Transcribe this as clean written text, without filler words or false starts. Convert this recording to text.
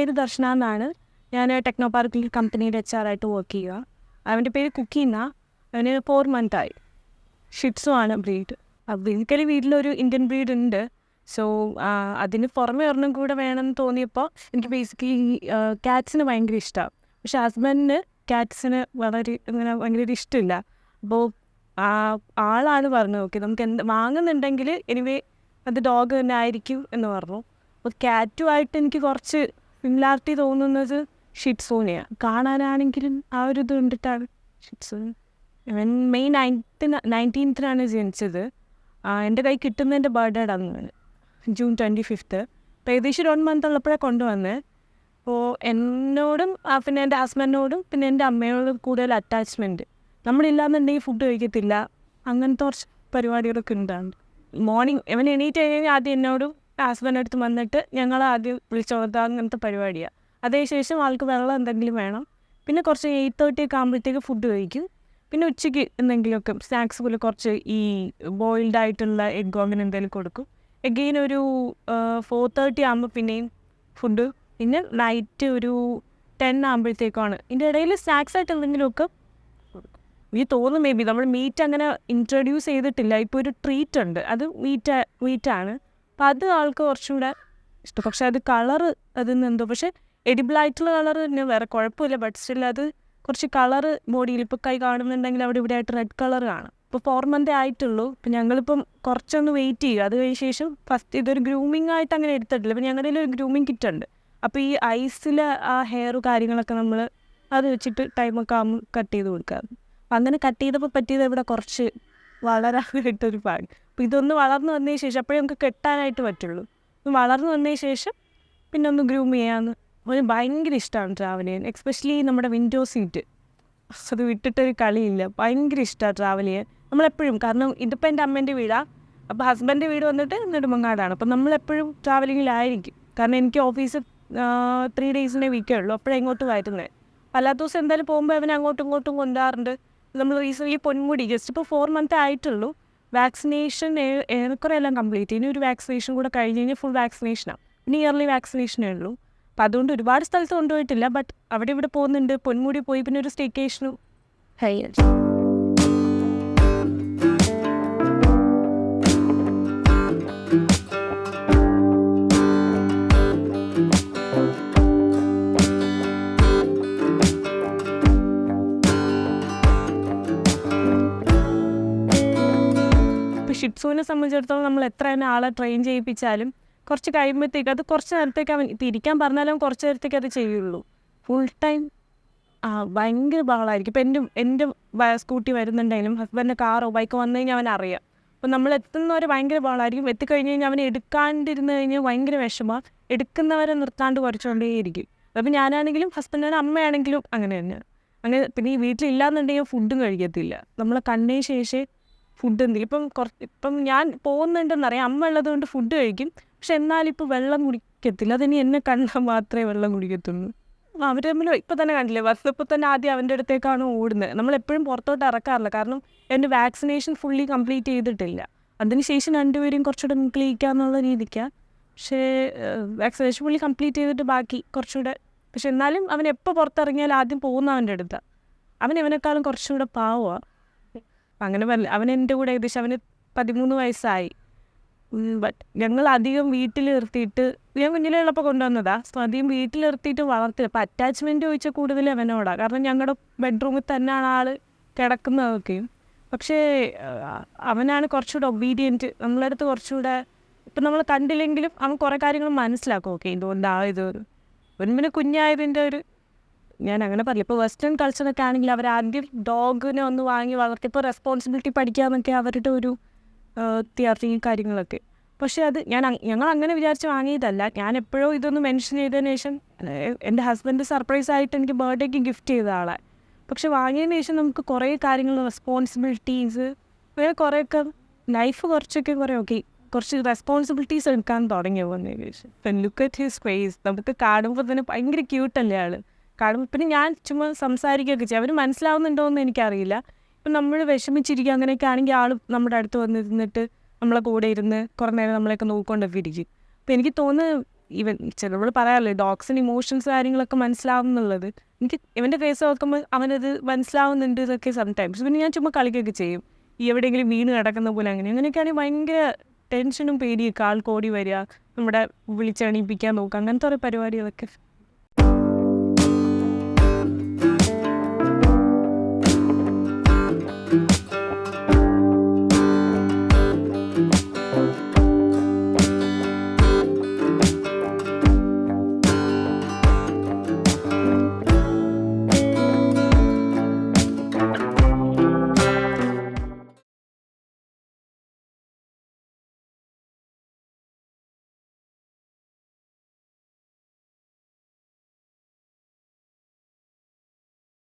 പേര് ദർശന എന്നാണ്. ഞാൻ ടെക്നോ പാർക്കിൽ കമ്പനിയുടെ HR ആയിട്ട് വർക്ക് ചെയ്യുക. അവൻ്റെ പേര് കുക്കി എന്നാണ്. അവന് 4 month ആയി. ഷിറ്റ്സു ആണ് ബ്രീഡ്. ബേസിക്കലി വീട്ടിലൊരു ഇന്ത്യൻ ബ്രീഡ് ഉണ്ട്. സോ അതിന് പുറമെ ഒരെണ്ണം കൂടെ വേണമെന്ന് തോന്നിയപ്പോൾ എനിക്ക് ബേസിക്കലി ക്യാറ്റ്സിന് ഭയങ്കര ഇഷ്ടമാണ്. പക്ഷെ ഹസ്ബൻഡിന് ക്യാറ്റ്സിന് ഭയങ്കര ഇഷ്ടമില്ല. അപ്പോൾ ആളാണ് പറഞ്ഞത് ഓക്കെ നമുക്ക് വാങ്ങുന്നുണ്ടെങ്കിൽ എനിവേ അത് ഡോഗ് തന്നെ ആയിരിക്കും എന്ന് പറഞ്ഞു. അപ്പോൾ ക്യാറ്റുമായിട്ട് എനിക്ക് കുറച്ച് സിമിലാരിറ്റി തോന്നുന്നത് ഷിറ്റ്സൂനെയാണ്. കാണാനാണെങ്കിലും ആ ഒരു ഇത് കണ്ടിട്ടാണ് ഷിറ്റ്സൂ. ഇവൻ മെയ് 19th ജനിച്ചത്. എൻ്റെ കൈ കിട്ടുന്നതിൻ്റെ ബർത്ത്ഡേ അന്നാണ്, June 25th. അപ്പോൾ ഏകദേശം 1 month ഉള്ളപ്പോഴാണ് കൊണ്ടുവന്നത്. അപ്പോൾ എന്നോടും പിന്നെ എൻ്റെ ഹസ്ബൻഡിനോടും പിന്നെ എൻ്റെ അമ്മയോടും കൂടുതൽ അറ്റാച്ച്മെൻറ്റ്. നമ്മളില്ലാന്നുണ്ടെങ്കിൽ ഫുഡ് കഴിക്കത്തില്ല, അങ്ങനത്തെ കുറച്ച് പരിപാടികളൊക്കെ ഉണ്ടാകും. മോർണിംഗ് ഇവൻ എണീറ്റ് കഴിഞ്ഞാൽ ആദ്യം എന്നോടും ഹസ്ബൻഡിൻ്റെ അടുത്ത് വന്നിട്ട് ഞങ്ങൾ ആദ്യം വിളിച്ചോർത്താൽ അങ്ങനത്തെ പരിപാടിയാണ്. അതിനുശേഷം ആൾക്ക് വെള്ളം എന്തെങ്കിലും വേണം. പിന്നെ കുറച്ച് 8:30 ഒക്കെ ആകുമ്പോഴത്തേക്ക് ഫുഡ് കഴിക്കും. പിന്നെ ഉച്ചയ്ക്ക് എന്തെങ്കിലുമൊക്കെ സ്നാക്സ് പോലെ കുറച്ച് ഈ ബോയിൽഡ് ആയിട്ടുള്ള എഗ്ഗോ അങ്ങനെ എന്തെങ്കിലും കൊടുക്കും. എഗെയിൻ ഒരു 4:30 ആകുമ്പോൾ പിന്നെയും ഫുഡ്. പിന്നെ നൈറ്റ് ഒരു 10 ആകുമ്പോഴത്തേക്കാണ്. ഇതിൻ്റെ ഇടയിൽ സ്നാക്സ് ആയിട്ട് എന്തെങ്കിലുമൊക്കെ കൊടുക്കും. എനിക്ക് തോന്നുന്നു മേ ബി നമ്മൾ മീറ്റ് അങ്ങനെ ഇൻട്രൊഡ്യൂസ് ചെയ്തിട്ടില്ല. ഇപ്പോൾ ഒരു ട്രീറ്റ് ഉണ്ട്, അത് മീറ്റാണ്. അപ്പം അത് ആൾക്ക് കുറച്ചും കൂടെ ഇഷ്ടം. പക്ഷെ അത് കളറ് അതിന് എന്തോ, പക്ഷേ എഡിബിളായിട്ടുള്ള കളർ തന്നെ വേറെ കുഴപ്പമില്ല. ബട്ട് സ്റ്റിൽ അത് കുറച്ച് കളറ് ബോഡിയിൽ ഇപ്പോൾ കൈ കാണുന്നുണ്ടെങ്കിൽ അവിടെ ഇവിടെ ആയിട്ട് റെഡ് കളർ കാണും. ഇപ്പോൾ 4 month ആയിട്ടുള്ളൂ. ഇപ്പം ഞങ്ങളിപ്പം കുറച്ചൊന്ന് വെയിറ്റ് ചെയ്യുക. അത് കഴിഞ്ഞ ശേഷം ഫസ്റ്റ് ഇതൊരു ഗ്രൂമിങ് ആയിട്ട് അങ്ങനെ എടുത്തിട്ടില്ല. ഇപ്പം ഞങ്ങളുടെ ഒരു ഗ്രൂമിങ് കിറ്റ് ഉണ്ട്. അപ്പോൾ ഈ ഐസിൽ ആ ഹെയർ കാര്യങ്ങളൊക്കെ നമ്മൾ അത് വെച്ചിട്ട് ടൈമൊക്കെ ആകുമ്പോൾ കട്ട് ചെയ്ത് കൊടുക്കാറ്. അപ്പം അങ്ങനെ കട്ട് ചെയ്തപ്പോൾ പറ്റിയത് ഇവിടെ കുറച്ച് വളരാനായിട്ടൊരു പാട്. അപ്പോൾ ഇതൊന്ന് വളർന്നു വന്നതിന് ശേഷം അപ്പോഴേ നമുക്ക് കെട്ടാനായിട്ട് പറ്റുള്ളൂ. വളർന്നു വന്നതിന് ശേഷം പിന്നെ ഒന്ന് ഗ്രൂം ചെയ്യാമെന്ന്. അവന് ഭയങ്കര ഇഷ്ടമാണ് ട്രാവൽ ചെയ്യാൻ. എക്സ്പെഷ്യലി നമ്മുടെ വിൻഡോ സീറ്റ്, അത് വിട്ടിട്ടൊരു കളിയില്ല. ഭയങ്കര ഇഷ്ടമാണ് ട്രാവൽ ചെയ്യാൻ നമ്മളെപ്പോഴും. കാരണം ഇതിപ്പോൾ എൻ്റെ അമ്മേൻ്റെ വീടാണ്. അപ്പോൾ ഹസ്ബൻഡിൻ്റെ വീട് വന്നിട്ട് നെടുമങ്ങാടാണ്. അപ്പം നമ്മളെപ്പോഴും ട്രാവലിങ്ങിലായിരിക്കും. കാരണം എനിക്ക് ഓഫീസ് 3 days വീക്കേ ഉള്ളൂ. അപ്പോഴേ ഇങ്ങോട്ട് വരുന്നത്. അല്ലാത്ത ദിവസം എന്തായാലും പോകുമ്പോൾ അവനെ അങ്ങോട്ടും ഇങ്ങോട്ടും കൊണ്ടുപോകാറുണ്ട്. നമ്മൾ റീസെൻ്റ്ലി പൊന്മുടി ജസ്റ്റ് ഇപ്പോൾ 4 month ആയിട്ടുള്ളൂ. വാക്സിനേഷൻ ഏറെക്കുറെ എല്ലാം കംപ്ലീറ്റ്. ഇനി ഒരു വാക്സിനേഷൻ കൂടെ കഴിഞ്ഞ് കഴിഞ്ഞാൽ ഫുൾ വാക്സിനേഷനാണ്. ഇനി ഇയർലി വാക്സിനേഷനേ ഉള്ളൂ. അപ്പം അതുകൊണ്ട് ഒരുപാട് സ്ഥലത്ത് കൊണ്ടുപോയിട്ടില്ല. ബട്ട് അവിടെ ഇവിടെ പോകുന്നുണ്ട്. പൊന്മുടി പോയി, പിന്നെ ഒരു സ്റ്റേക്കേഷനും. ഇപ്പോൾ ഷിറ്റ്സൂവിനെ സംബന്ധിച്ചിടത്തോളം നമ്മൾ എത്ര തന്നെ ആളെ ട്രെയിൻ ചെയ്യിപ്പിച്ചാലും കുറച്ച് കഴിയുമ്പോഴത്തേക്ക് അത് കുറച്ച് നേരത്തേക്ക് അവൻ ഇപ്പം ഇരിക്കാൻ പറഞ്ഞാലും കുറച്ച് നേരത്തേക്ക് അത് ചെയ്യുള്ളൂ. ഫുൾ ടൈം ഭയങ്കര ബഹളമായിരിക്കും. ഇപ്പം എൻ്റെ സ്കൂട്ടി വരുന്നുണ്ടെങ്കിലും ഹസ്ബൻഡിൻ്റെ കാറോ ബൈക്കോ വന്നു കഴിഞ്ഞാൽ അവൻ അറിയാം. അപ്പം നമ്മൾ എത്തുന്നവരെ ഭയങ്കര ബഹളമായിരിക്കും. എത്തിക്കഴിഞ്ഞ് കഴിഞ്ഞാൽ അവനെ എടുക്കാണ്ടിരുന്ന് കഴിഞ്ഞാൽ ഭയങ്കര വിഷമമാണ്. എടുക്കുന്നവരെ നിർത്താണ്ട് കുറച്ചുകൊണ്ടേയിരിക്കും. അപ്പം ഞാനാണെങ്കിലും ഹസ്ബൻഡിൻ്റെ അമ്മയാണെങ്കിലും അങ്ങനെ തന്നെയാണ്. അങ്ങനെ പിന്നെ ഈ വീട്ടിലില്ലാന്നുണ്ടെങ്കിൽ ഫുഡും കഴിക്കത്തില്ല. നമ്മളെ കണ്ടതിന് ശേഷം ഫുഡ് എന്തെങ്കിലും ഇപ്പം ഞാൻ പോകുന്നുണ്ടെന്നറിയാം, അമ്മ ഉള്ളത് കൊണ്ട് ഫുഡ് കഴിക്കും. പക്ഷെ എന്നാലിപ്പോൾ വെള്ളം കുടിക്കത്തില്ല. അതിനി എന്നെ കണ്ടാൽ മാത്രമേ വെള്ളം കുടിക്കത്തുള്ളൂ. അവർ തമ്മിൽ ഇപ്പം തന്നെ കണ്ടില്ലേ, വന്നപ്പോൾ തന്നെ ആദ്യം അവൻ്റെ അടുത്തേക്കാണ് ഓടുന്നത്. നമ്മളെപ്പോഴും പുറത്തോട്ട് ഇറക്കാറില്ല. കാരണം എൻ്റെ വാക്സിനേഷൻ ഫുള്ളി കംപ്ലീറ്റ് ചെയ്തിട്ടില്ല. അതിനുശേഷം രണ്ടുപേരും കുറച്ചുകൂടെ മിങ്കിളിക്കാന്നുള്ള രീതിക്കാണ്. പക്ഷേ വാക്സിനേഷൻ ഫുള്ളി കംപ്ലീറ്റ് ചെയ്തിട്ട് ബാക്കി കുറച്ചുകൂടെ. പക്ഷെ എന്നാലും അവൻ എപ്പോൾ പുറത്തിറങ്ങിയാലും ആദ്യം പോകുന്ന അവൻ്റെ അടുത്താണ്. അവനെക്കാളും കുറച്ചുകൂടെ പാവമാണ്. അങ്ങനെ പറഞ്ഞില്ല. അവൻ എൻ്റെ കൂടെ ഏകദേശം അവന് 13 വയസ്സായി. ബട്ട് ഞങ്ങൾ അധികം വീട്ടിൽ നിർത്തിയിട്ട്, ഞാൻ കുഞ്ഞിലുള്ളപ്പോൾ കൊണ്ടുവന്നതാണ്. സോ അധികം വീട്ടിൽ നിർത്തിയിട്ട് വളർത്തില്ല. അപ്പോൾ അറ്റാച്ച്മെൻറ്റ് ചോദിച്ചാൽ കൂടുതൽ അവനോടാണ്. കാരണം ഞങ്ങളുടെ ബെഡ്റൂമിൽ തന്നെയാണ് ആൾ കിടക്കുന്നതൊക്കെയും. പക്ഷേ അവനാണ് കുറച്ചുകൂടെ ഒബീഡിയൻറ്റ്. നമ്മളെ അടുത്ത് കുറച്ചുകൂടെ ഇപ്പം നമ്മൾ കണ്ടില്ലെങ്കിലും അവൻ കുറേ കാര്യങ്ങൾ മനസ്സിലാക്കും. ഓക്കെ ഇതുകൊണ്ടാണ് പിന്നെ കുഞ്ഞായതിൻ്റെ ഒരു, ഞാൻ അങ്ങനെ പറയില്ല. ഇപ്പോൾ വെസ്റ്റേൺ കൾച്ചറൊക്കെ ആണെങ്കിൽ അവരാദ്യം ഡോഗിനെ ഒന്ന് വാങ്ങി വളർത്തി ഇപ്പോൾ റെസ്പോൺസിബിലിറ്റി പഠിക്കാമെന്നൊക്കെ അവരുടെ ഒരു തിയറി കാര്യങ്ങളൊക്കെ. പക്ഷേ അത് ഞങ്ങൾ അങ്ങനെ വിചാരിച്ച് വാങ്ങിയതല്ല. ഞാൻ എപ്പോഴോ ഇതൊന്ന് മെൻഷൻ ചെയ്തതിന് ശേഷം എൻ്റെ ഹസ്ബൻഡ് സർപ്രൈസ് ആയിട്ട് എനിക്ക് ബർത്ത്ഡേക്ക് ഗിഫ്റ്റ് ചെയ്ത ആളെ. പക്ഷെ വാങ്ങിയതിന് ശേഷം നമുക്ക് കുറേ കാര്യങ്ങൾ റെസ്പോൺസിബിലിറ്റീസ് അങ്ങനെ കുറേയൊക്കെ ലൈഫ് കുറച്ചൊക്കെ കുറച്ച് റെസ്പോൺസിബിലിറ്റീസ് എടുക്കാൻ തുടങ്ങിയ പോകുന്നതിന് ശേഷം. ഇപ്പം ലുക്ക് അറ്റ് ഹിസ് ഫേസ്, നമുക്ക് കാണുമ്പോൾ തന്നെ ഭയങ്കര ക്യൂട്ടല്ലേ ആൾ. കാണുമ്പോൾ പിന്നെ ഞാൻ ചുമ്മാ സംസാരിക്കുകയൊക്കെ ചെയ്യും. അവർ മനസ്സിലാവുന്നുണ്ടോ എന്ന് എനിക്കറിയില്ല. ഇപ്പം നമ്മൾ വിഷമിച്ചിരിക്കുക അങ്ങനെയൊക്കെ ആണെങ്കിൽ ആൾ നമ്മുടെ അടുത്ത് വന്നിരുന്നിട്ട് നമ്മളെ കൂടെ ഇരുന്ന് കുറേ നേരം നമ്മളെയൊക്കെ നോക്കിക്കൊണ്ടൊക്കെ ഇരിക്കും. അപ്പം എനിക്ക് തോന്നുന്നു ഈവൻ ചിലപ്പോൾ പറയാമല്ലോ ഡോഗ്സിന് ഇമോഷൻസ് കാര്യങ്ങളൊക്കെ മനസ്സിലാവുന്നുള്ളത്. എനിക്ക് ഇവൻ്റെ കേസ് നോക്കുമ്പോൾ അവനത് മനസ്സിലാവുന്നുണ്ട് ഇതൊക്കെ സംടൈംസ്. പിന്നെ ഞാൻ ചുമ്മാ കളിക്കുകയൊക്കെ ചെയ്യും, ഈ എവിടെയെങ്കിലും വീണ് കിടക്കുന്ന പോലെ അങ്ങനെയൊക്കെയാണെങ്കിൽ ഭയങ്കര ടെൻഷനും പേടിയൊക്കെ, ആൾക്ക് ഓടി വരിക, നമ്മുടെ വിളിച്ചെണീപ്പിക്കാൻ നോക്കുക, അങ്ങനത്തെ ഓരോ പരിപാടികളൊക്കെ.